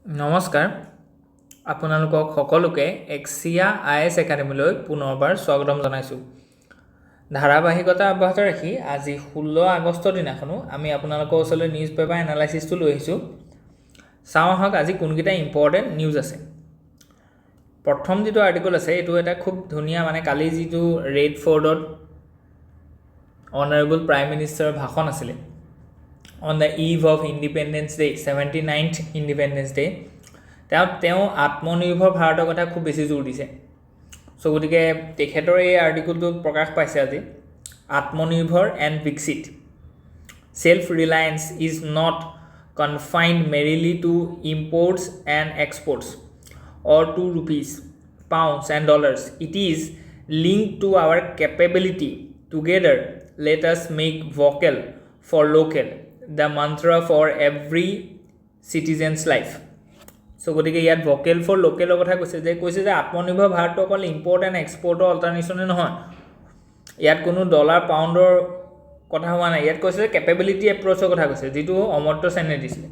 নমস্কাৰ আপোনালোকক সকলোকে AXIA IAS একাডেমীলৈ পুনৰবাৰ স্বাগতম জনাইছোঁ। ধাৰাবাহিকতা অব্যাহত ৰাখি আজি 16 আগষ্টৰ দিনাখনো আমি আপোনালোকৰ ওচৰলৈ নিউজ পেপাৰ এনালাইচিছটো লৈ আহিছোঁ। চাওঁ আহক আজি কোনকেইটা ইম্পৰ্টেণ্ট নিউজ আছে। প্ৰথম যিটো আৰ্টিকল আছে এইটো এটা খুব ধুনীয়া কালি যিটো ৰেড ফৰ্ডত অনাৰেবল প্ৰাইম মিনিষ্টাৰৰ ভাষণ আছিলে on the eve of Independence Day, 79th Independence Day, তেওঁ আত্মনিৰ্ভৰ ভাৰতৰ কথা খুব বেছি জোৰ দিছে। সো গতিকে তেখেতৰ এই আৰ্টিকলটো প্ৰকাশ পাইছে আজি। Atmanirbhar and Viksit, self reliance is not confined merely to imports and exports or to rupees, pounds and dollars. It is linked to our capability. Together, let us make vocal for local the mantra for every citizen's life. So গতিকে ইয়াত vocal for লোকেলৰ কথা কৈছে যে আত্মনিৰ্ভৰ ভাৰতটো অকল import and এক্সপৰ্টৰ অল্টাৰনেশ্যনে নহয়। ইয়াত কোনো ডলাৰ পাউণ্ডৰ কথা হোৱা নাই। ইয়াত কৈছে যে কেপেবিলিটি এপ্ৰ'চৰ কথা কৈছে, যিটো অমৰ্ত্য সেনে দিছিলে।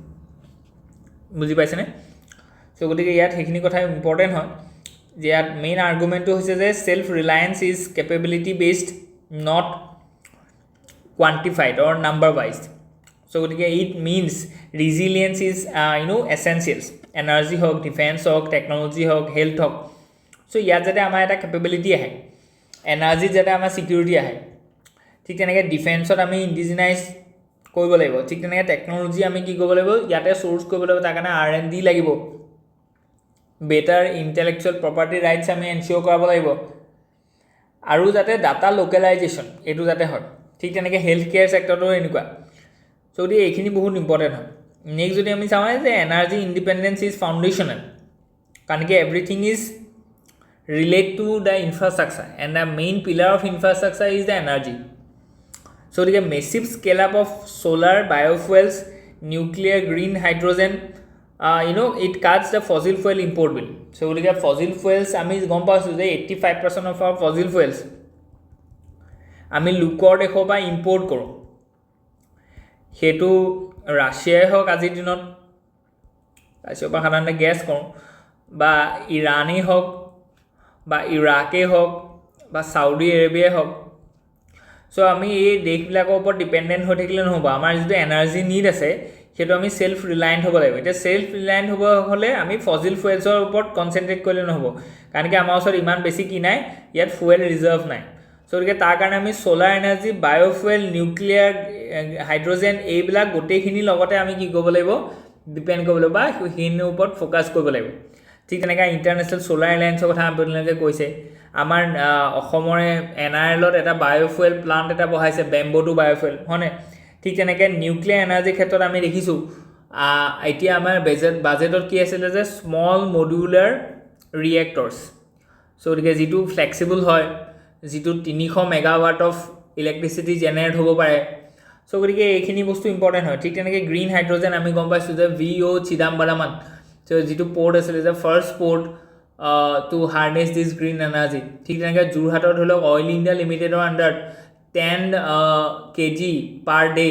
বুজি পাইছেনে? সো গতিকে ইয়াত সেইখিনি কথা ইম্পৰ্টেণ্ট হয় যে ইয়াত মেইন আৰ্গুমেণ্টটো হৈছে যে self reliance is capability based, not quantified or number wise. So গতিকে it means resilience is essentials. Energy হওক, ডিফেন্স হওক, টেকন'লজি হওক, হেল্থ হওক। সো ইয়াত যাতে আমাৰ এটা কেপেবিলিটি আহে, এনাৰ্জিত যাতে আমাৰ ছিকিউৰিটি আহে, ঠিক তেনেকৈ ডিফেন্সত আমি ইণ্ডিজিনাইজ কৰিব লাগিব, ঠিক তেনেকৈ টেকন'লজি আমি কি কৰিব লাগিব, ইয়াতে চ'ৰ্চ কৰিব লাগিব, তাৰ কাৰণে R&D লাগিব, বেটাৰ ইণ্টেলেকচুৱেল প্ৰপাৰ্টি ৰাইটছ আমি এনচিঅ'ৰ কৰাব লাগিব, আৰু যাতে ডাটা লোকেলাইজেশ্যন এইটো যাতে হয়। ঠিক তেনেকৈ হেল্থ কেয়াৰ ছেক্টৰটো এনেকুৱা। চ' গতিকে এইখিনি বহুত ইম্পৰ্টেণ্ট হয়। নেক্সট যদি আমি চাওঁ যে এনাৰ্জি ইণ্ডিপেণ্ডেঞ্চ ইজ ফাউণ্ডেশ্যনেল, কাৰণ কি everything is relate to the infrastructure and the main pillar of infrastructure is the energy. So' গতিকে massive scale up of solar, biofuels, nuclear, green hydrogen, it cuts the fossil fuel import bill. So গতিকে fossil fuels আমি গম পাইছোঁ যে 85% of our fossil fuels আমি লোকৰ দেশৰ পৰা ইম্পৰ্ট কৰোঁ। সেইটো ৰাছিয়াই হওক আজিৰ দিনত, ৰাছিয়াৰ পৰা সাধাৰণতে গেছ কৰোঁ, বা ইৰাণেই হওক, বা ইৰাকেই হওক, বা চাউদি আৰবিয়াই হওক। চ' আমি এই দেশবিলাকৰ ওপৰত ডিপেণ্ডেণ্ট হৈ থাকিলে নহ'ব। আমাৰ যিটো এনাৰ্জি নিড আছে সেইটো আমি সেলফ ৰিলায়েণ্ট হ'ব লাগিব। এতিয়া সেলফ ৰিলায়েণ্ট হ'ব হ'লে আমি ফজিল ফুৱেলছৰ ওপৰত কনচেনট্ৰেট কৰিলে নহ'ব, কাৰণ কি আমাৰ ওচৰত ইমান বেছি কি নাই, ইয়াত ফুৱেল ৰিজাৰ্ভ নাই। চ' গতিকে তাৰ কাৰণে আমি solar energy, biofuel, nuclear, hydrogen এইবিলাক গোটেইখিনিৰ লগতে আমি কি কৰিব লাগিব, ডিপেণ্ড কৰিব লাগিব, বা সেইখিনিৰ ওপৰত ফ'কাছ কৰিব লাগিব। ঠিক তেনেকৈ ইণ্টাৰনেশ্যনেল ছ'লাৰ এলায়েন্সৰ কথা আপোনালোকে কৈছে। আমাৰ অসমৰে NRLত এটা বায়'ফুৱেল প্লাণ্ট এটা বহাইছে, বেম্বটো বায়'ফুৱেল, হয়নে? ঠিক তেনেকৈ নিউক্লিয়াৰ এনাৰ্জিৰ ক্ষেত্ৰত আমি দেখিছোঁ এতিয়া আমাৰ বাজেটত কি আছিলে যে স্মল মডিউলাৰ ৰিয়েক্টৰ্ছ। চ' গতিকে যিটো ফ্লেক্সিবল হয়, যিটো 300 মেগাৱাট অফ ইলেক্ট্ৰিচিটি জেনেৰেট হ'ব পাৰে। চ' গতিকে এইখিনি বস্তু ইম্পৰ্টেণ্ট হয়। ঠিক তেনেকৈ গ্ৰীণ হাইড্ৰজেন আমি গম পাইছোঁ যে VO চিদাম্বৰমন, যিটো পৰ্ট আছিলে যে ফাৰ্ষ্ট পৰ্ট টু হাৰ্নেছ দিছ গ্ৰীণ এনাৰ্জি। ঠিক তেনেকৈ যোৰহাটৰ ধৰি লওক অইল ইণ্ডিয়া লিমিটেডৰ আণ্ডাৰত 10 kg পাৰ ডে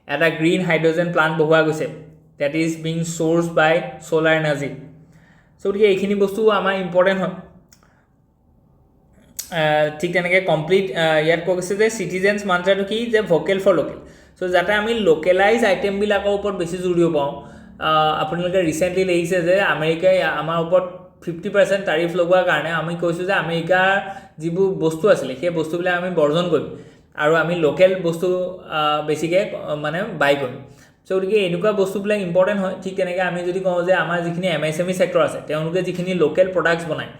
এটা গ্ৰীণ হাইড্ৰজেন প্লাণ্ট বহোৱা গৈছে, that is being source by solar energy. So' গতিকে এইখিনি বস্তু আমাৰ ইম্পৰ্টেণ্ট হয়। ঠিক তেনেকৈ কমপ্লিট ইয়াত কৈ গৈছে যে চিটিজেন্স মান্ত্ৰাটো কি, যে ভোকেল ফৰ লোকেল। চ' যাতে আমি লোকেলাইজ আইটেমবিলাকৰ ওপৰত বেছি জোৰ দিব পাৰোঁ। আপোনালোকে ৰিচেণ্টলি দেখিছে যে আমেৰিকাই আমাৰ ওপৰত 50% টাৰিফ লগোৱাৰ কাৰণে আমি কৈছোঁ যে আমেৰিকাৰ যিবোৰ বস্তু আছিলে সেই বস্তুবিলাক আমি বৰ্জন কৰিম, আৰু আমি লোকেল বস্তু বেছিকৈ বাই কৰিম। চ' গতিকে এনেকুৱা বস্তুবিলাক ইম্পৰ্টেণ্ট হয়। ঠিক তেনেকৈ আমি যদি কওঁ যে আমাৰ যিখিনি MSME ছেক্টৰ আছে তেওঁলোকে যিখিনি লোকেল প্ৰডাক্টছ বনায়,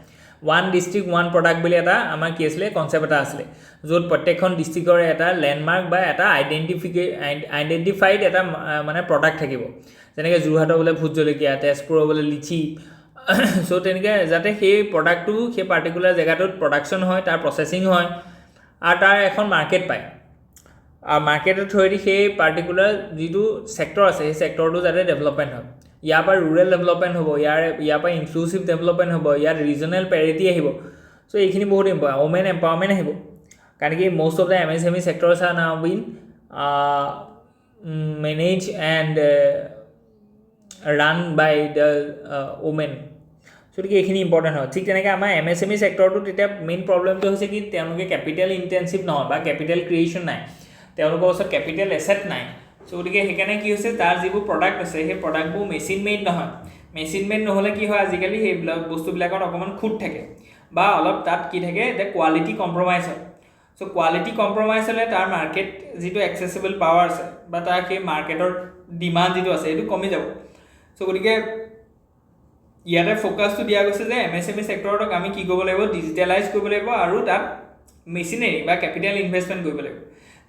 ওৱান ডিষ্ট্ৰিক্ট ওৱান প্ৰডাক্ট বুলি এটা আমাৰ কি আছিলে, কনচেপ্ট এটা আছিলে, য'ত প্ৰত্যেকখন ডিষ্ট্ৰিক্টৰ এটা লেণ্ডমাৰ্ক বা এটা আইডেণ্টিফাইড এটা প্ৰডাক্ট থাকিব। যেনেকৈ যোৰহাটৰ বোলে ভোট জলকীয়া, তেজপুৰৰ বোলে লিচি। চ' তেনেকৈ যাতে সেই প্ৰডাক্টটো সেই পাৰ্টিকুলাৰ জেগাটোত প্ৰডাকশ্যন হয়, তাৰ প্ৰচেছিং হয়, আৰু তাৰ এখন মাৰ্কেট পায়, আৰু মাৰ্কেটৰ থ্ৰুৱেদি সেই পাৰ্টিকুলাৰ যিটো ছেক্টৰ আছে সেই ছেক্টৰটো যাতে ডেভেলপমেণ্ট হয়। ইয়াৰ পৰা ৰুৰেল ডেভেলপমেণ্ট হ'ব, ইয়াৰ পৰা ইনক্লুচিভ ডেভেলপমেণ্ট হ'ব, ইয়াত ৰিজনেল পেৰিটি আহিব। চ' এইখিনি বহুত ইম্পৰ্টেণ্ট। ওমেন এম্পাৱাৰমেণ্ট আহিব, কাৰণ কি মষ্ট অফ দ্য MSME ছেক্টৰছ are now been manage and run by the women. So গতিকে এইখিনি ইম্পৰ্টেণ্ট হয়। ঠিক তেনেকৈ আমাৰ MSME ছেক্টৰটো তেতিয়া মেইন প্ৰব্লেমটো হৈছে কি তেওঁলোকে কেপিটেল ইণ্টেনচিভ নহয় বা কেপিটেল ক্ৰিয়েশ্যন নাই, তেওঁলোকৰ ওচৰত কেপিটেল এছেট নাই। চ' গতিকে সেইকাৰণে কি হৈছে তাৰ যিবোৰ প্ৰডাক্ট আছে সেই প্ৰডাক্টবোৰ মেচিন মেড নহয়। মেচিন মেড নহ'লে কি হয় আজিকালি সেইবিলাক বস্তুবিলাকত অকণমান খুঁত থাকে বা অলপ তাত কি থাকে যে কোৱালিটি কম্প্ৰমাইজ হয়। চ' কোৱালিটি কম্প্ৰমাইজ হ'লে তাৰ মাৰ্কেট যিটো একচেচিবল পাৱাৰ আছে বা তাৰ সেই মাৰ্কেটৰ ডিমাণ্ড যিটো আছে সেইটো কমি যাব। চ' গতিকে ইয়াতে ফ'কাছটো দিয়া গৈছে যে MSME ছেক্টৰটোক আমি কি কৰিব লাগিব, ডিজিটেলাইজ কৰিব লাগিব আৰু তাত মেচিনেৰী বা কেপিটেল ইনভেষ্টমেণ্ট কৰিব লাগিব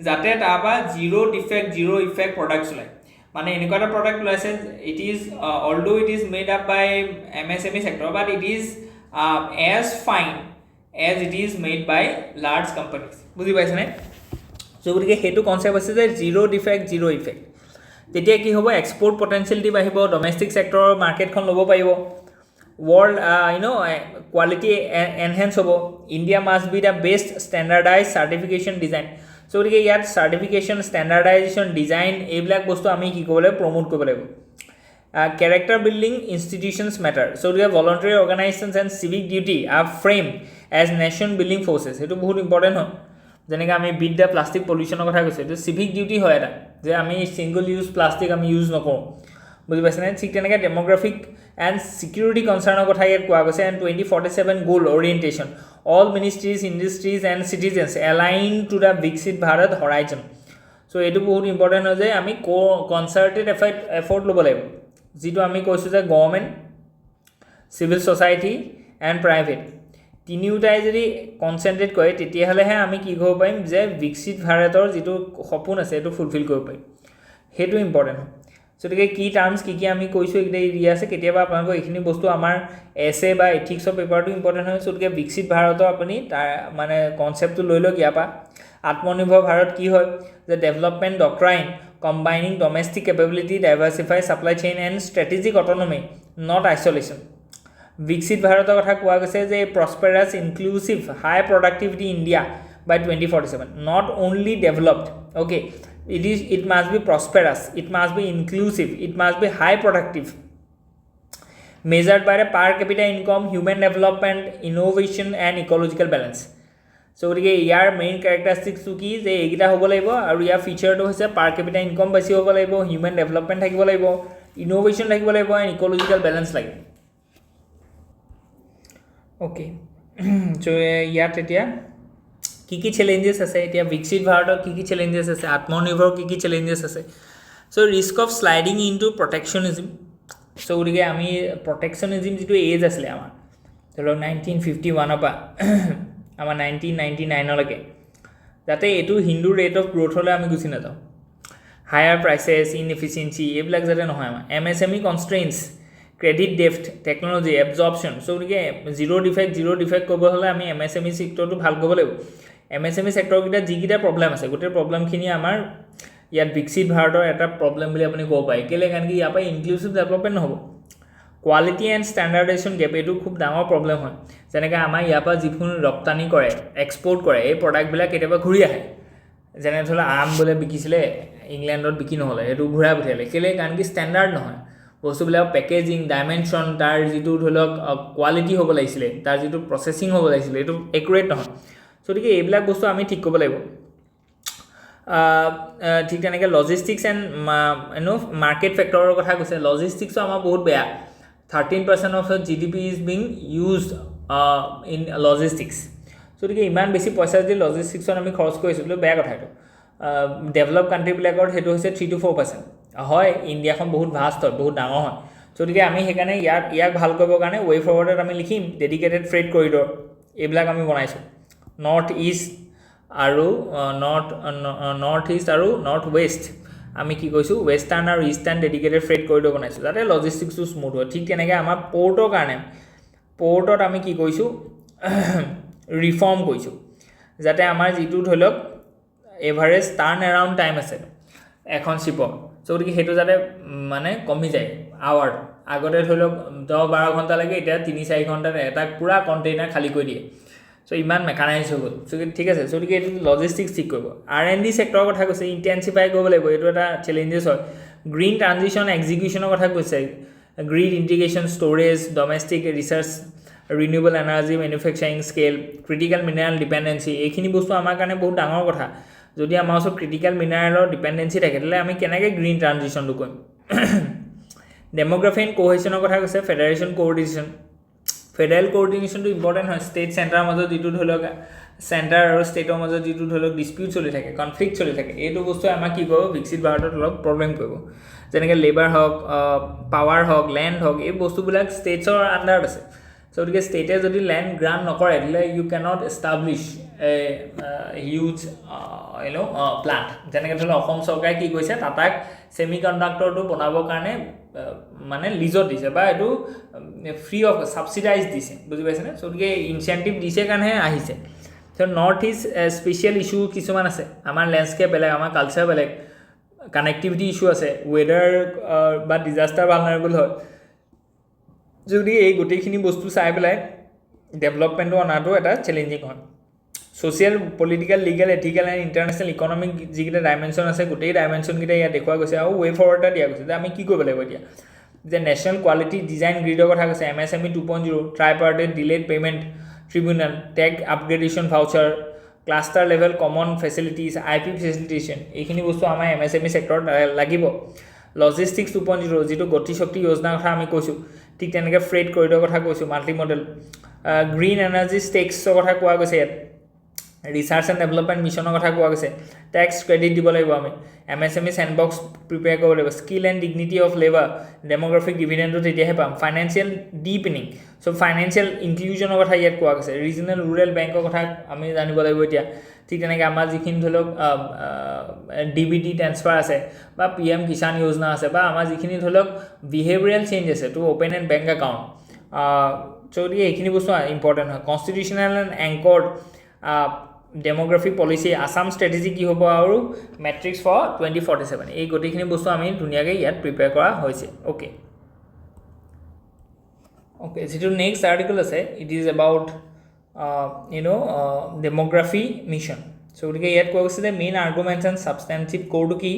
যাতে তাৰপৰা zero' defect zero' effect products ওলায়। মানে এনেকুৱা এটা প্ৰডাক্ট ওলাইছে it is although it is made up by MSME sector but it is as fine as it is made by large companies. বুজি পাইছেনে? চ' গতিকে সেইটো কনচেপ্ট আছে যে জিৰ' ডিফেক্ট জিৰ' ইফেক্ট। তেতিয়া কি হ'ব, এক্সপৰ্ট পটেঞ্চিয়েলিটি বাঢ়িব, ডমেষ্টিক ছেক্টৰৰ মাৰ্কেটখন ল'ব পাৰিব, world quality enhance hobo. India must be the best standardized certification design. So gotike yat certification standardization design এইবিলাক বস্তু আমি কি কৰিব লাগিব, প্ৰমোট কৰিব লাগিব। Character building institutions matter. So gotike voluntary organizations and civic duty are framed as nation building forces. এটো বহুত ইম্পৰ্টেণ্ট হয়। যেনেকৈ আমি বিট দ্য প্লাষ্টিক পলিউশ্যনৰ কথা কৈছোঁ, এইটো চিভিক ডিউটি হয় এটা, যে আমি ছিংগল ইউজ প্লাষ্টিক আমি ইউজ নকৰোঁ। বুজি পাইছেনে? ঠিক তেনেকৈ ডেম'গ্ৰাফিক এণ্ড ছিকিউৰিটি কনচাৰ্ণৰ কথা ইয়াত কোৱা গৈছে। And 2047 goal orientation all ministries industries and citizens align to the Viksit Bharat horizon. চ' এইটো বহুত ইম্পৰ্টেণ্ট হয় যে আমি কনচাৰ্টেড এফৰ্ট ল'ব লাগিব, যিটো আমি কৈছোঁ যে government, civil society and private তিনিওটাই যদি কনচেনট্ৰেট কৰে তেতিয়াহ'লেহে আমি কি কৰিব পাৰিম যে বিকশিত ভাৰতৰ যিটো সপোন আছে সেইটো ফুলফিল কৰিব পাৰিম। সেইটো ইম্পৰ্টেণ্ট হয়। গতিকে কি টাৰ্মছ কি কি আমি কৈছোঁ এইকেইটা দিয়া আছে। কেতিয়াবা আপোনালোকৰ এইখিনি বস্তু আমাৰ এছে বা এথিক্সৰ পেপাৰটো ইম্পৰ্টেণ্ট হয়। গতিকে বিকশিত ভাৰতৰ আপুনি তাৰ মানে কনচেপ্টটো লৈ লওক ইয়াৰ পৰা। আত্মনিৰ্ভৰ ভাৰত কি হয়, যে development doctrine combining domestic capability diversify supply chain and strategic autonomy not isolation. Viksit ভাৰতৰ কথা কোৱা গৈছে যে prosperous inclusive high productivity India by 2047 not only developed. Okay, it must be prosperous, it must be inclusive, it must be high productive, measured by the per capita income, human development, innovation and ecological balance. So গতিকে ইয়াৰ main কেৰেক্টাৰিষ্টিক্সটো কি, যে এইকেইটা হ'ব লাগিব আৰু ইয়াৰ ফিচাৰটো হৈছে পাৰ কেপিটা income বেছি হ'ব লাগিব, হিউমেন ডেভেলপমেণ্ট থাকিব লাগিব, ইন'ভেশ্যন থাকিব লাগিব এণ্ড ইক'লজিকেল বেলেঞ্চ লাগিব। অ'কে, চ' ইয়াত এতিয়া কি কি চেলেঞ্জেছ আছে, এতিয়া বিকশিত ভাৰতত কি কি চেলেঞ্জেছ আছে, আত্মনিৰ্ভৰ কি কি চেলেঞ্জেছ আছে। So' risk of sliding in to protectionism. So' গতিকে আমি প্ৰটেকশ্যনিজিম যিটো এজ আছিলে আমাৰ ধৰি লওক 1951 পৰা আমাৰ 1999লৈকে, যাতে এইটো হিন্দু ৰেট অফ গ্ৰ'থলৈ আমি গুচি নাযাওঁ, হায়াৰ প্ৰাইচেছ ইনএফিচিয়েঞ্চি এইবিলাক যাতে নহয় আমাৰ, MSME কনষ্ট্ৰেইনছ, ক্ৰেডিট ডেফ্ট, টেকন'লজি এবজৰ্পশ্যন। চ' গতিকে জিৰ' ডিফেক্ট কৰিব হ'লে আমি MSME ছেক্টৰটো ভাল কৰিব লাগিব। MSME ছেক্টৰকেইটা যিকেইটা প্ৰব্লেম আছে গোটেই প্ৰব্লেমখিনি আমাৰ ইয়াত বিকশিত ভাৰতৰ এটা প্ৰব্লেম বুলি আপুনি ক'ব পাৰে। কেলৈ? কাৰণ কি ইয়াৰ পৰা ইনক্লুচিভ ডেভেলপমেণ্ট নহ'ব। কোৱালিটি এণ্ড ষ্টেণ্ডাৰ্ডাইজেশ্যন গেপ এইটো খুব ডাঙৰ প্ৰব্লেম হয়। যেনেকৈ আমাৰ ইয়াৰ পৰা যিখিনি ৰপ্তানি কৰে, এক্সপৰ্ট কৰে, এই প্ৰডাক্টবিলাক কেতিয়াবা ঘূৰি আহে। যেনে ধৰি লওক আম বোলে বিকিছিলে ইংলেণ্ডত বিকি নহ'লে, সেইটো ঘূৰাই পঠিয়ালে। কেলৈ? কাৰণ কি ষ্টেণ্ডাৰ্ড নহয় বস্তুবিলাক, পেকেজিং, ডাইমেনশ্যন, তাৰ যিটো ধৰি লওক কোৱালিটি হ'ব লাগিছিলে, তাৰ যিটো প্ৰচেছিং হ'ব লাগিছিলে, এইটো একুৰেট নহয়। গতিকে এইবিলাক বস্তু আমি ঠিক কৰিব লাগিব। ঠিক তেনেকৈ লজিষ্টিক্স এণ্ড মাৰ্কেট ফেক্টৰৰ কথা কৈছে। লজিষ্টিক্সো আমাৰ বহুত বেয়া। 13% of GDP is being used in logistics. গতিকে ইমান বেছি পইচা যদি লজিষ্টিক্সত আমি খৰচ কৰিছোঁ, এইটো বেয়া কথা। এইটো ডেভেলপ কাণ্ট্ৰিবিলাকত সেইটো হৈছে 3 to 4%। হয়, ইণ্ডিয়াখন বহুত ভাষ্ট হয়, বহুত ডাঙৰ হয়। গতিকে আমি সেইকাৰণে ইয়াক ভাল কৰিবৰ কাৰণে ৱে ফৰৱাৰ্ডত আমি লিখিম ডেডিকেটেড ফ্ৰেড কৰিডৰ, এইবিলাক আমি বনাইছোঁ। নৰ্থ ইষ্ট আৰু নৰ্থ ইষ্ট আৰু নৰ্থ ৱেষ্ট আমি কি কৈছোঁ, ৱেষ্টাৰ্ণ আৰু ইষ্টাৰ্ণ ডেডিকেটেড ফ্ৰেড কৰিডৰ বনাইছোঁ যাতে লজিষ্টিক্সটো স্মুথ হয়। ঠিক তেনেকৈ আমাৰ পৰ্টৰ কাৰণে পৰ্টত আমি কি কৰিছোঁ, ৰিফৰ্ম কৰিছোঁ যাতে আমাৰ যিটো ধৰি লওক এভাৰেজ টাৰ্ণ এৰাউণ্ড টাইম আছে এখন শ্বিপৰ, চ' গতিকে সেইটো যাতে মানে কমি যায় আৱাৰ। আগতে ধৰি লওক 10-12 ঘণ্টা লাগে, এতিয়া 3-4 ঘণ্টাত এটা পূৰা কণ্টেইনাৰ খালী কৰি দিয়ে। চ' ইমান মেকানাইজ হৈ গ'ল। চ' ঠিক আছে, চ' গতিকে এইটো লজিষ্টিক্স ঠিক কৰিব। R&D ছেক্টৰৰ কথা কৈছে, ইণ্টেনচিফাই কৰিব লাগিব, এইটো এটা চেলেঞ্জেছ হয়। গ্ৰীণ ট্ৰানজিশ্যন এক্সিকিউশ্যনৰ কথা কৈছে grid integration storage domestic research renewable energy manufacturing scale critical mineral dependency এইখিনি বস্তু আমাৰ কাৰণে বহুত ডাঙৰ কথা যদি আমাৰ ওচৰত ক্ৰিটিকেল মিনাৰেলৰ ডিপেণ্ডেঞ্চি থাকে তেতিয়াহ'লে আমি কেনেকৈ গ্ৰীণ ট্ৰানজিশ্যনটো কৰিম ডেম'গ্ৰাফি এণ্ড কোহেশ্যনৰ কথা কৈছে ফেডাৰেশ্যন কোঅৰ্ডিনেশ্যন ফেডাৰেল কোঅৰ্ডিনেশ্যনটো ইম্পৰ্টেণ্ট হয় ষ্টেট চেণ্টাৰৰ মাজত যিটো ধৰি লওক চেণ্টাৰ আৰু ষ্টেটৰ মাজত যিটো ধৰি লওক ডিছপিউট চলি থাকে কনফ্লিক্ট চলি থাকে এইটো বস্তুৱে আমাক কি কৰিব বিকশিত ভাৰতত অলপ প্ৰব্লেম কৰিব যেনেকৈ লেবাৰ হওক পাৱাৰ হওক লেণ্ড হওক এই বস্তুবিলাক ষ্টেটছৰ আণ্ডাৰত আছে চ' গতিকে ষ্টেটে যদি লেণ্ড গ্ৰাণ্ট নকৰে তেতিয়াহ'লে you cannot establish a huge plant যেনেকৈ ধৰি লওক অসম চৰকাৰে কি কৈছে টাটাক ছেমি কণ্ডাক্টৰটো বনাবৰ কাৰণে মানে লিজত দিছে বা এইটো ফ্ৰী অফ ছাবচিডাইজ দিছে বুজি পাইছেনে চ' গতিকে ইনচেণ্টিভ দিছে কাৰণেহে আহিছে চ' নৰ্থ ইষ্ট স্পেচিয়েল ইছ্যু কিছুমান আছে আমাৰ লেণ্ডস্কেপ বেলেগ আমাৰ কালচাৰ বেলেগ কানেক্টিভিটি ইছ্যু আছে ৱেডাৰ বা ডিজাষ্টাৰ ভালনাৰেবল হয় যদি এই গোটেইখিনি বস্তু চাই পেলাই ডেভেলপমেণ্টটো অনাটো এটা চেলেঞ্জিং হয় social political legal ethical and international economic যিকেইটা ডাইমেনশ্যন আছে গোটেই ডাইমেনশ্যনকেইটা ইয়াত দেখুওৱা গৈছে আৰু ৱে ফৰৱাৰ্ড এটা দিয়া গৈছে যে আমি কি কৰিব লাগিব এতিয়া যে নেশ্যনেল কোৱালিটি ডিজাইন গ্ৰিডৰ কথা কৈছে MSME 2.0 tripartite delayed payment tribunal tech upgradation voucher cluster level common facilities IP facilitation এইখিনি বস্তু আমাৰ MSME ছেক্টৰত লাগিব লজিষ্টিক্স 2.0 যিটো গতিশক্তি যোজনাৰ কথা আমি কৈছোঁ ঠিক তেনেকৈ ফ্ৰেড কৰিডৰ কথা কৈছোঁ মাল্টি মডেল গ্ৰীণ এনাৰ্জি ষ্টেক্সৰ কথা কোৱা গৈছে ইয়াত ৰিচাৰ্চ এণ্ড ডেভেলপমেণ্ট মিছনৰ কথা কোৱা গৈছে টেক্স ক্ৰেডিট দিব লাগিব আমি MSME চেণ্ডবক্স প্ৰিপেয়াৰ কৰিব লাগিব skill and dignity of labour demographic ডিভিডেণ্ডটো তেতিয়াহে পাম ফাইনেন্সিয়েল ডিপেনিং চ' ফাইনেন্সিয়েল ইনক্লুজনৰ কথা ইয়াত কোৱা গৈছে ৰিজনেল ৰুৰেল বেংকৰ কথা আমি জানিব লাগিব এতিয়া ঠিক তেনেকৈ আমাৰ যিখিনি ধৰি লওক DBT ট্ৰেন্সফাৰ আছে বা PM কিষাণ যোজনা আছে বা আমাৰ যিখিনি ধৰি লওক বিহেভিয়াৰেল চেঞ্জ আছে to open and bank account so' গতিকে এইখিনি বস্তু ইম্পৰ্টেণ্ট হয় constitutional and anchored demography policy Assam strategy কি হ'ব আৰু মেট্ৰিক্স ফৰ 2047 এই গোটেইখিনি বস্তু আমি ধুনীয়াকৈ ইয়াত প্ৰিপেয়াৰ কৰা হৈছে অ'কে যিটো নেক্সট আৰ্টিকল আছে it is about demography mission so' গতিকে ইয়াত কোৱা গৈছে যে মেইন আৰ্গুমেণ্টছ এণ্ড ছাবষ্টেঞ্চিভ ক'ৰটো কি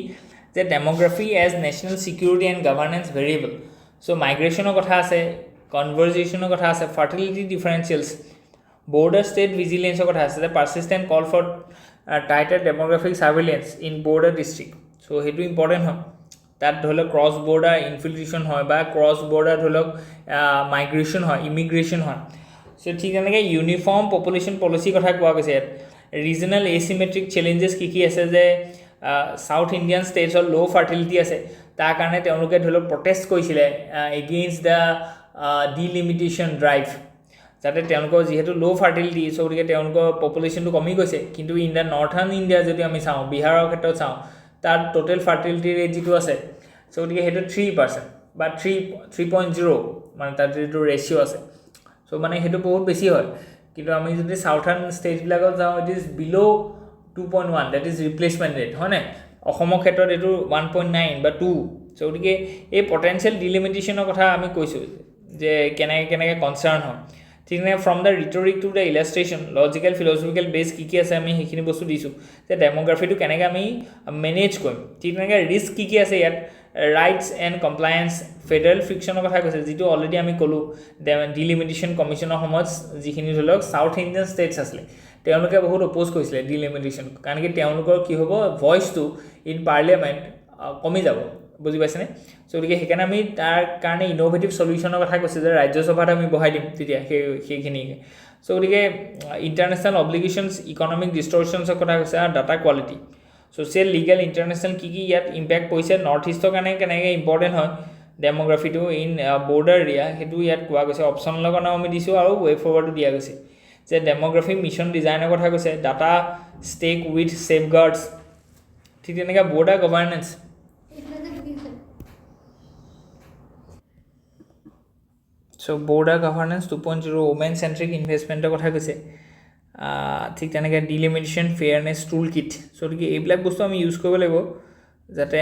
যে demography as national security and governance variable so' মাইগ্ৰেশ্যনৰ কথা আছে কনভাৰ্জেশ্যনৰ কথা আছে fertility differentials border state vigilance কথা আছে যে persistent call for tighter demographic surveillance in border district so হেতু ইম্পৰ্টেণ্ট হয় তাত ধৰি লওক ক্ৰছ বৰ্ডাৰ ইনফিল্ট্ৰেশ্যন হয় বা ক্ৰছ বৰ্ডাৰ ধৰি লওক মাইগ্ৰেশ্যন হয় ইমিগ্ৰেশ্যন হয় চ' ঠিক তেনেকৈ ইউনিফৰ্ম পপুলেশ্যন পলিচি কথা কোৱা গৈছে ইয়াত ৰিজনেল এচিমেট্ৰিক চেলেঞ্জেছ কি আছে যে চাউথ ইণ্ডিয়ান ষ্টেটছৰ ল' ফাৰ্টিলিটি আছে তাৰ কাৰণে তেওঁলোকে ধৰি লওক প্ৰটেষ্ট কৰিছিলে এগেইনষ্ট দ্য ডিলিমিটেশ্যন ড্ৰাইভ যাতে তেওঁলোকৰ যিহেতু ল' ফাৰ্টিলিটি চ' গতিকে তেওঁলোকৰ পপুলেশ্যনটো কমি গৈছে কিন্তু ইন দ্য নৰ্থাৰ্ণ ইণ্ডিয়া যদি আমি চাওঁ বিহাৰৰ ক্ষেত্ৰত চাওঁ তাৰ টোটেল ফাৰ্টিলিটি ৰেট যিটো আছে চ' গতিকে সেইটো 3% বা 3.0 মানে তাত যিটো ৰেচিঅ' আছে চ' মানে সেইটো বহুত বেছি হয় কিন্তু আমি যদি চাউথাৰ্ণ ষ্টেটবিলাকত যাওঁ it is below' 2.1 that is replacement rate হয়নে অসমৰ ক্ষেত্ৰত এইটো 1.9 বা 2 চ' গতিকে এই পটেঞ্চিয়েল ডিলিমিটেশ্যনৰ কথা আমি কৈছোঁ যে কেনেকৈ কনচাৰ্ণ হয় ঠিক নাই from the rhetoric to the illustration logical philosophical base কি আছে আমি সেইখিনি বস্তু দিছোঁ যে ডেম'গ্ৰাফিটো কেনেকৈ আমি মেনেজ কৰিম ঠিক তেনেকৈ ৰিস্ক কি আছে ইয়াত ৰাইটছ এণ্ড কমপ্লায়েন্স ফেডাৰেল ফ্ৰিকশ্যনৰ কথা কৈছে যিটো অলৰেডি আমি ক'লোঁ ডিলিমিটেশ্যন কমিশ্যনৰ সময়ত যিখিনি ধৰি লওক চাউথ ইণ্ডিয়ান ষ্টেটছ আছিলে তেওঁলোকে বহুত অপ'জ কৰিছিলে ডিলিমিটেশ্যন কাৰণ কি তেওঁলোকৰ কি হ'ব ভইচটো ইন পাৰ্লিয়ামেণ্ট কমি যাব বুজি পাইছেনে চ' গতিকে সেইকাৰণে আমি তাৰ কাৰণে ইন'ভেটিভ চলিউশ্যনৰ কথা কৈছে যে ৰাজ্যসভাত আমি বহাই দিম তেতিয়া সেইখিনি চ' গতিকে ইণ্টাৰনেশ্যনেল অব্লিগেশ্যনছ ইকনমিক ডিষ্টৰশ্যনছৰ কথা কৈছে আৰু data quality social legal international কি ইয়াত ইম্পেক্ট পৰিছে নৰ্থ ইষ্টৰ কাৰণে কেনেকৈ ইম্পৰ্টেণ্ট হয় ডেম'গ্ৰাফিটো ইন বৰ্ডাৰ এৰিয়া সেইটো ইয়াত কোৱা গৈছে অপশ্যনৰ লগত আমি দিছোঁ আৰু ৱে ফৰৱাৰ্ডো দিয়া গৈছে যে ডেম'গ্ৰাফি মিছন ডিজাইনৰ কথা কৈছে ডাটা ষ্টেক উইথ ছেফগাৰ্ডছ ঠিক তেনেকৈ বৰ্ডাৰ গভাৰ্নেন্স চ' বৰ্ডাৰ গভাৰ্নেন্স 2.0 ওমেন চেণ্ট্ৰিক ইনভেষ্টমেণ্টৰ কথা কৈছে ঠিক তেনেকৈ ডিলিমিটেশ্যন ফেয়াৰনেছ টুল কিট চ' গতিকে এইবিলাক বস্তু আমি ইউজ কৰিব লাগিব যাতে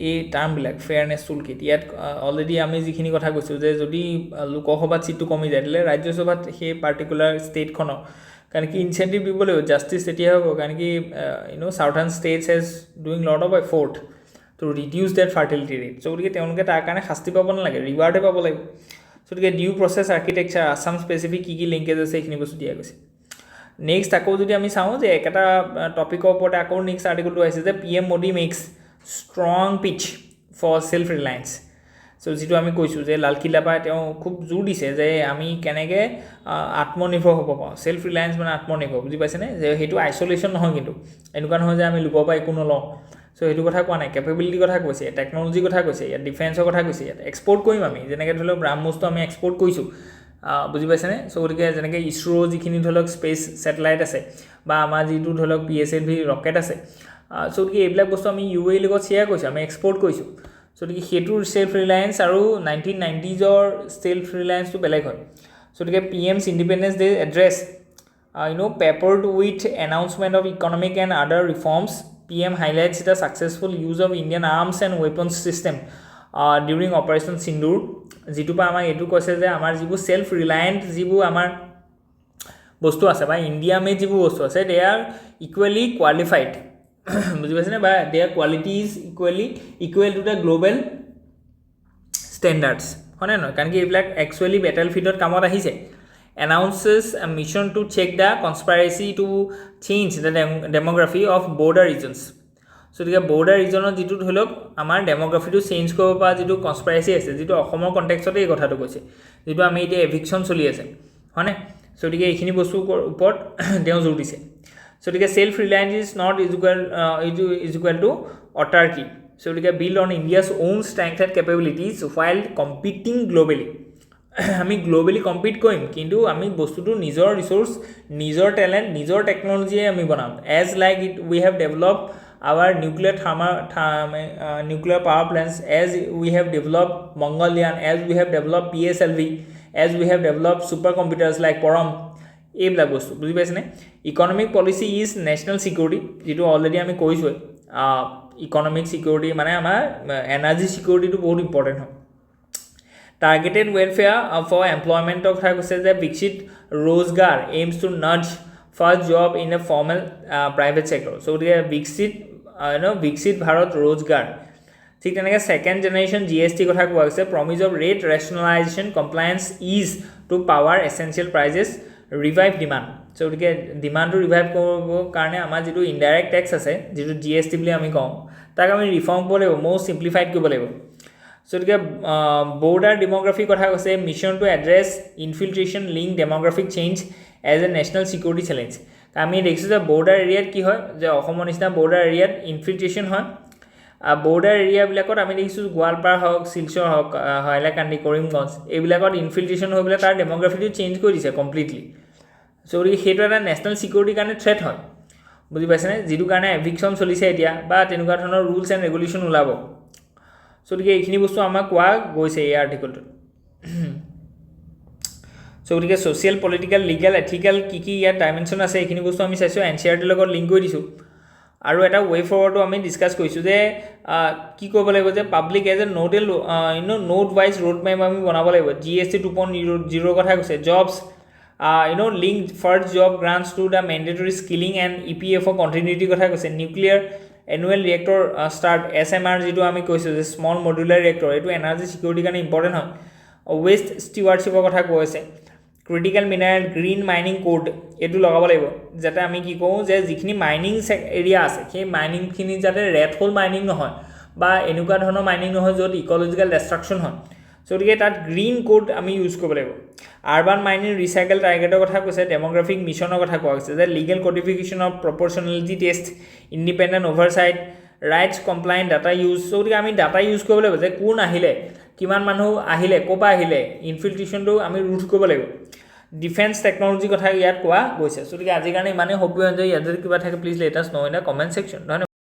এই টাৰ্মবিলাক ফেয়াৰনেছ টুল কিট ইয়াত অলৰেডি আমি যিখিনি কথা কৈছোঁ যে যদি লোকসভাত ছিটটো কমি যায় তেতিয়াহ'লে ৰাজ্যসভাত সেই পাৰ্টিকুলাৰ ষ্টেটখনৰ কাৰণ কি ইনচেণ্টিভ দিব লাগিব জাষ্টিছ তেতিয়া হ'ব কাৰণ কি southern states has doing lot of effort to' to reduce their fertility rate. So গতিকে তেওঁলোকে তাৰ কাৰণে শাস্তি পাব নালাগে, ৰিৱাৰ্ডে পাব লাগিব। So গতিকে ডিউ প্ৰচেছ আৰ্কিটেকচাৰ আছাম স্পেচিফিক কি লিংকেজ আছে এইখিনি বস্তু দিয়া গৈছে। নেক্সট আকৌ যদি আমি চাওঁ যে একেটা টপিকৰ ওপৰতে আকৌ নেক্সট আৰ্টিকলটো আহিছে যে PM Modi makes strong pitch for self reliance. So যেটো আমি কৈছো যে লালকিল্লা পা তেওঁ খুব জোৰ দিছে যে আমি কেনেকে আত্মনিৰ্ভৰ হ'ব পাৰো, সেলফ ৰিলায়েন্স মানে আত্মনিৰ্ভৰ, বুজি পাইছে নে, যে হেতু আইসোলেশন নহয়, কিন্তু এনেকুৱা নহয় যে আমি লুব পা একো নলওঁ। সো হেতু কথা কোৱা নাই, কেপেবিলিটি কথা কৈছে, টেকনলজি কথা কৈছে, ইয়াত ডিফেন্সৰ কথা কৈছে, ইয়াত এক্সপোৰ্ট কৰিম আমি, যেনেকৈ ধৰি লওক ব্ৰাহ্মোসটো আমি এক্সপোৰ্ট কৰিছো, বুজি পাইছে নে। সো গতিকে যেনেকৈ ইছৰো যিখিনি ধৰি লওক স্পেচ স্যাটেলাইট আছে বা আমাৰ যিটো ধৰি লওক PSLV ৰকেট আছে, সো গতিকে এইবিলাক বস্তু আমি UAE লগত শেয়াৰ কৰিছো, আমি এক্সপোৰ্ট কৰিছো। সো গতিকে হেতুৰ সেলফ ৰিলায়েন্স আৰু 1990sৰ সেলফ ৰিলায়েন্সটো বেলেগ হয়। সো গতিকে PM's Independence Day address peppered with announcement of economic and other reforms, PM highlights the successful use of Indian arms and weapons system during Operation Sindoor, যেটো পা আমাৰ এটো কৈছে যে আমাৰ যিবোৰ সেলফ ৰিলায়েন্ট যিবোৰ আমাৰ বস্তু আছে বা ইন্ডিয়া মে যিবোৰ বস্তু আছে, দে আৰ ইকুৱেলি কোৱালিফাইড, বুজি পাইছে নে, বা their quality is equal to the global standards, হয়নে নহয়, কাৰণ কি এইবিলাক একচুৱেলি বেটেল ফিল্ডত কামত আহিছে। Announces a mission to check the conspiracy to change the demography of border regions. So the border region যেটো ধৰি লওক আমাৰ ডেমোগ্ৰাফিটো চেঞ্জ কৰিব পৰা যেটো কনস্পাইৰেসি আছে, যেটো অসমৰ কনটেক্সটতে এই কথাটো কৈছে, যেটো আমি এতিয়া এভিকশন চলি আছে, হয়নে। সো গতিকে এইখিনি বস্তুৰ ওপৰত তেওঁ জোৰ দিছে। So the self-reliance is not equal to autarky. So the build on India's own strength and capabilities while competing globally. আমি গ্লোবালি কম্পিট কৰিম, কিন্তু আমি বস্তুটো নিজৰ ৰিসোৰ্স, নিজৰ ট্যালেন্ট, নিজৰ টেকনলজি আমি বনাম। As like it we have developed our nuclear power plants, as we have developed Mongolian, as we have developed PSLV, as we have developed supercomputers like Param, এইবিলাক বস্তু বুজি পাইছে নে। Economic policy is national security, যেটো already আমি কৈছো, economic security মানে আমাৰ এনার্জি সিকিউরিটিটো বহুত ইম্পর্টেন্ট হয়। Targeted welfare for employment of the Viksit Rozgar aims to nudge first job in a formal private sector. So the Viksit Bharat Rozgar. ঠিক তেনেকৈ second generation GST কথা কোৱা হৈছে, promise of rate rationalization, compliance ease to power essential prices, revive demand. So গতিকে ডিমান্ডটো revive কৰিব কাৰণে আমাৰ যেটো ইনডাইৰেক্ট ট্যাক্স আছে, যেটো GST বুলি আমি কওঁ, তাক আমি ৰিফৰ্ম কৰিব লাগিব, মোষ্ট সিম্পলিফাইড কৰিব লাগিব। So the border demography কথা কৈছে, mission to address infiltration linked demographic change as a national security challenge. আমি দেখিছো যে border area কি হয়, যে অসমৰ নিচিনা border area infiltration হয়। border area বিলাকত আমি দেখিছো গোৱালপাৰা হওক, শিলচৰ হওক, হাইলাকান্দি, কৰিমগঞ্জ, এইবিলাকত ইনফিল্ট্ৰেশ্যন হৈ পেলাই তাৰ ডেমোগ্ৰাফিটো চেঞ্জ কৰি দিছে কমপ্লিটলি। সো সেইটো এটা নেশ্যনেল সিকিউৰিটিৰ কাৰণে থ্ৰেট হয়, বুজি পাইছেনে, যিটো কাৰণে এভিকশন চলিছে এতিয়া বা তেনেকুৱা ধৰণৰ ৰুলছ এণ্ড ৰেগুলেশ্যন ওলাব। সো গতিকে এইখিনি বস্তু আমাক কোৱা গৈছে এই আৰ্টিকলটোত। সো গতিকে ছ'চিয়েল, পলিটিকেল, লিগেল, এথিকেল কি ইয়াত ডাইমেনশ্যন আছে, এইখিনি বস্তু আমি চাইছোঁ, NCERTৰ লগত লিংক কৰি দিছোঁ। আৰু এটা ৱে ফৰৱাৰ্ডো আমি ডিছকাছ কৰিছোঁ যে কি কৰিব লাগিব, যে public as a nodal node wise road map আমি বনাব লাগিব। GST 2.0 কথা কৈছে, jobs link first job grants to the mandatory skilling and EPFO continuity কথা কৈছে। Nuclear annual reactor start, SMR যেটো আমি কৈছোঁ যে স্মল মডুলাৰ ৰিয়েক্টৰ, এইটো এনাৰ্জি সিকিউৰিটিৰ কাৰণে ইম্পৰ্টেণ্ট হয়। ৱেষ্ট ষ্টিৱাৰ্ডশ্বিপৰ কথা কৈছে। Critical mineral green mining code এইটো লগাব লাগিব, যাতে আমি কি কওঁ যে যিখিনি মাইনিং এৰিয়া আছে সেই মাইনিংখিনি যাতে ৰেড হোল মাইনিং নহয় বা এনেকুৱা ধৰণৰ মাইনিং নহয় য'ত ইক'লজিকেল ডেষ্ট্ৰাকশ্যন হয়। সো গতিকে তাত গ্ৰীণ কোড আমি ইউজ কৰিব লাগিব। আৰ্বান মাইনিং ৰিচাইকেল টাৰ্গেটৰ কথা কৈছে। ডেমোগ্ৰাফিক মিছনৰ কথা কোৱা হৈছে, যে legal codification of proportionality test, independent oversight, rights compliant data use. So গতিকে আমি ডাটা ইউজ কৰিব লাগিব, যে কোন আহিলে, কিমান মানুহ আহিলে, ক'ৰ পৰা আহিলে, ইনফিল্ট্ৰেশ্যনটো আমি ৰোধ কৰিব লাগিব। ডিফেন্স টেকনলজি কথা ইয়াত কোৱা গৈছে। সো গতিকে আজিৰ কাৰণে ইমানেই। Hope you enjoy. ইয়াত যদি কিবা থাকে please let us know in the comment section. ধন্যবাদ।